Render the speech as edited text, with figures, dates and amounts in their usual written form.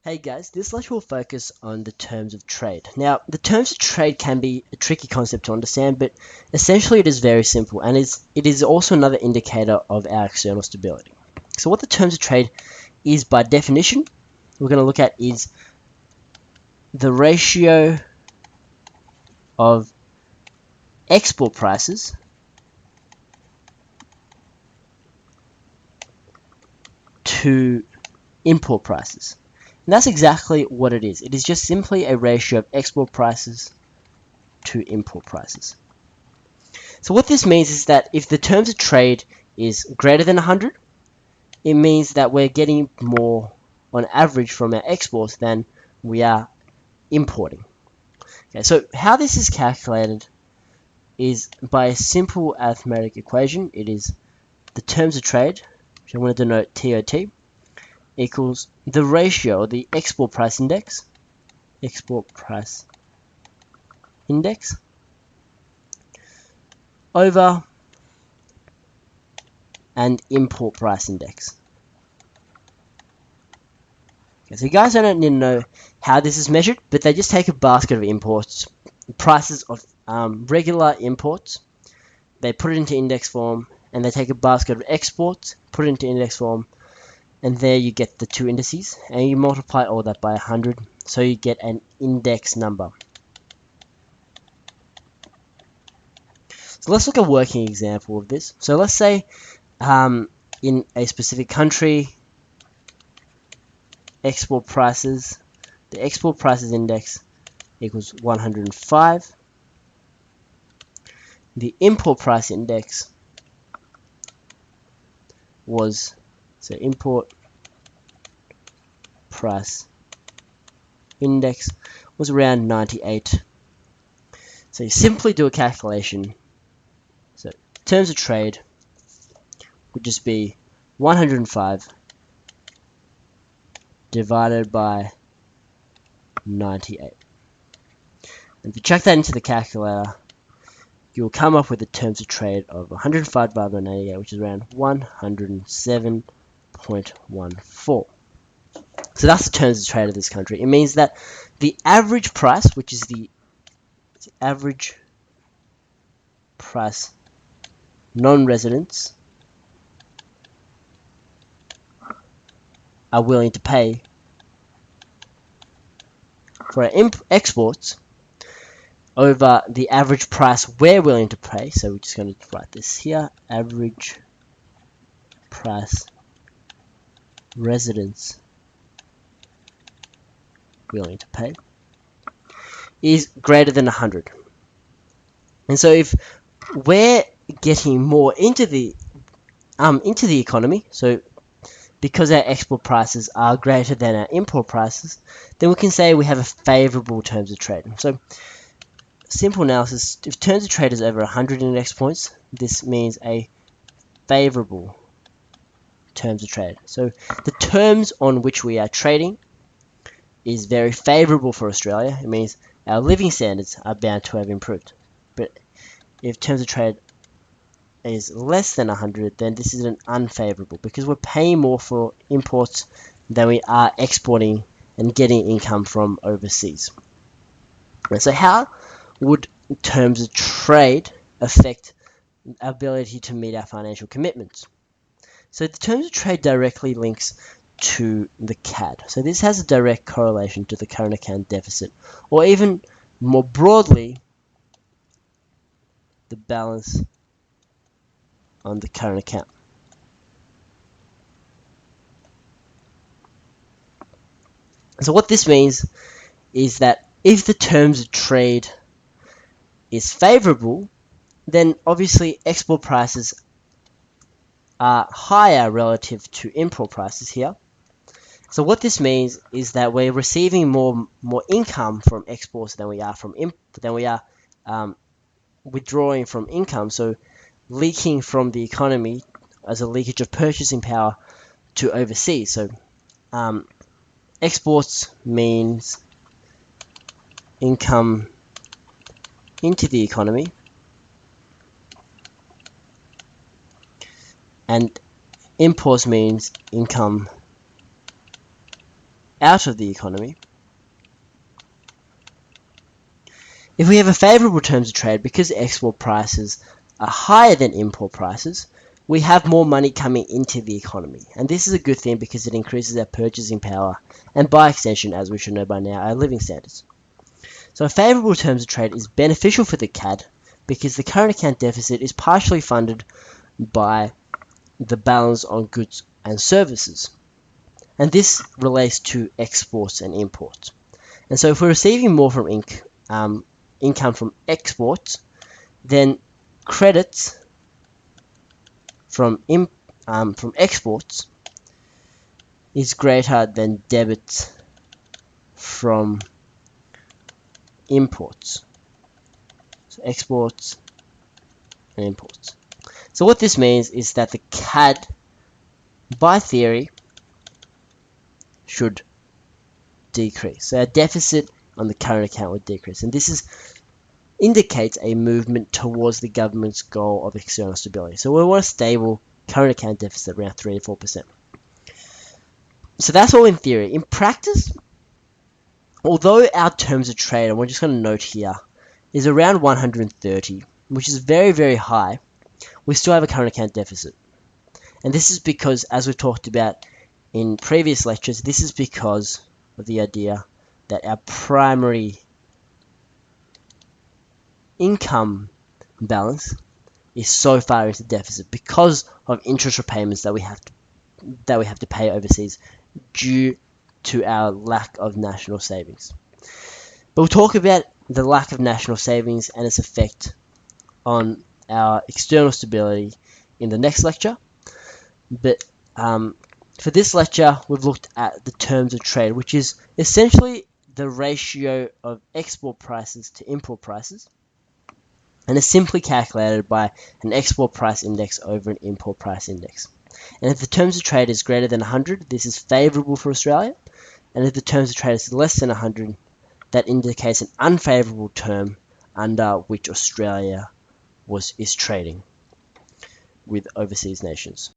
Hey guys, this lecture will focus on the terms of trade. Now, the terms of trade can be a tricky concept to understand, but essentially it is very simple, and it is also another indicator of our external stability. So what the terms of trade is by definition, we're going to look at is the ratio of export prices to import prices. And that's exactly what it is. It is just simply a ratio of export prices to import prices. So what this means is that if the terms of trade is greater than 100, it means that we're getting more on average from our exports than we are importing. Okay, so how this is calculated is by a simple arithmetic equation. It is the terms of trade, which I want to denote TOT, equals the ratio, the export price index, over an import price index. Okay, so you guys don't need to know how this is measured, but they just take a basket of imports, prices of regular imports, they put it into index form, and they take a basket of exports, put it into index form, and there you get the two indices, and you multiply all that by 100, so you get an index number. So let's look at a working example of this. So let's say in a specific country, the export prices index equals 105. The import price index was, so import price index was around 98. So you simply do a calculation. So terms of trade would just be 105 divided by 98. And if you chuck that into the calculator, you'll come up with the terms of trade of 105 divided by 98, which is around 107.14. So that's the terms of trade of this country. It means that the average price, which is the average price non-residents are willing to pay for our exports over the average price we're willing to pay. So we're just going to write this here, average price residents willing to pay is greater than 100. And so if we're getting more into the economy, so because our export prices are greater than our import prices, then we can say we have a favorable terms of trade. So simple analysis, if terms of trade is over 100 index points, this means a favorable terms of trade. So the terms on which we are trading is very favorable for Australia. It means our living standards are bound to have improved. But if terms of trade is less than 100, then this is an unfavorable, because we're paying more for imports than we are exporting and getting income from overseas. And so how would terms of trade affect our ability to meet our financial commitments? So the terms of trade directly links to the CAD. So this has a direct correlation to the current account deficit, or even more broadly, the balance on the current account. So what this means is that if the terms of trade is favorable, then obviously export prices are higher relative to import prices here. So what this means is that we're receiving more income from exports than we are withdrawing from income. So leaking from the economy as a leakage of purchasing power to overseas. So exports means income into the economy, and imports means income out of the economy. If we have a favourable terms of trade, because export prices are higher than import prices, we have more money coming into the economy. And this is a good thing because it increases our purchasing power and, by extension, as we should know by now, our living standards. So a favourable terms of trade is beneficial for the CAD because the current account deficit is partially funded by the balance on goods and services. And this relates to exports and imports. And so if we're receiving more from income from exports, then credits from exports is greater than debits from imports. So exports and imports. So what this means is that the CAD, by theory, should decrease. So our deficit on the current account would decrease. And this indicates a movement towards the government's goal of external stability. So we want a stable current account deficit around 3 to 4%. So that's all in theory. In practice, although our terms of trade, and we're just going to note here, is around 130, which is very, very high, we still have a current account deficit. And this is because, as we've talked about in previous lectures, this is because of the idea that our primary income balance is so far into deficit because of interest repayments that we have to pay overseas due to our lack of national savings. But we'll talk about the lack of national savings and its effect on our external stability in the next lecture. But for this lecture, we've looked at the terms of trade, which is essentially the ratio of export prices to import prices, and is simply calculated by an export price index over an import price index. And if the terms of trade is greater than 100, this is favourable for Australia, and if the terms of trade is less than 100, that indicates an unfavourable term under which Australia is trading with overseas nations.